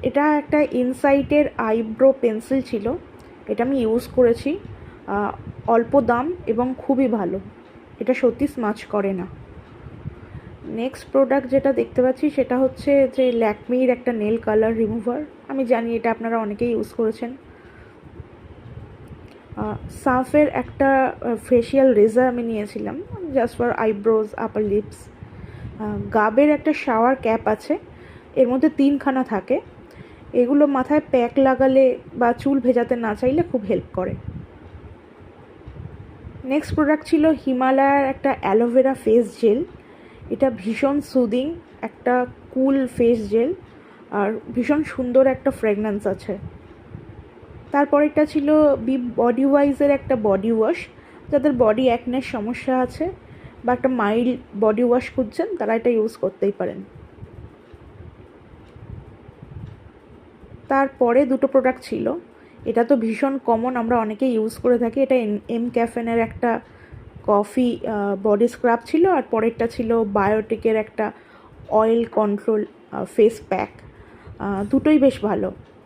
এটা একটা ইনসাইটের eyebrow pencil ছিল, এটা আমি ইউজ করেছি। অল্প দাম এবং খুবই ভালো, এটা সত্যি স্মাচ করে না। নেক্সট প্রোডাক্ট যেটা দেখতে পাচ্ছি সেটা হচ্ছে যে ল্যাকমির একটা নেল কালার রিমুভার। আমি জানি এটা আপনারা অনেকেই ইউজ করেছেন। সাফের একটা ফেশিয়াল রেজার আমি নিয়েছিলাম just for eyebrows, upper lips. গাবের একটা শাওয়ার ক্যাপ আছে, এর মধ্যে 3খানা থাকে। এগুলো মাথায় প্যাক লাগালে বা চুল ভেজাতে না চাইলে খুব হেল্প করে। নেক্সট প্রোডাক্ট ছিল হিমালয়ার একটা অ্যালোভেরা ফেস জেল। এটা ভীষণ সুদিং একটা কুল ফেস জেল, আর ভীষণ সুন্দর একটা ফ্রেগন্যান্স আছে। তারপরেরটা ছিল বডি ওয়াইজের একটা বডি ওয়াশ, যাদের বডি অ্যাকনের সমস্যা আছে বা একটা মাইল্ড বডি ওয়াশ খুঁজছেন তারা এটা ইউজ করতেই পারেন। তারপরে দুটো প্রোডাক্ট ছিল, এটা তো ভীষণ কমন, আমরা অনেকেই ইউজ করে থাকি। এটা এমক্যাফেনের একটা কফি বডি স্ক্রাব ছিল, আর পরেরটা ছিল বায়োটিকের একটা অয়েল কন্ট্রোল ফেস প্যাক। দুটোই বেশ ভালো।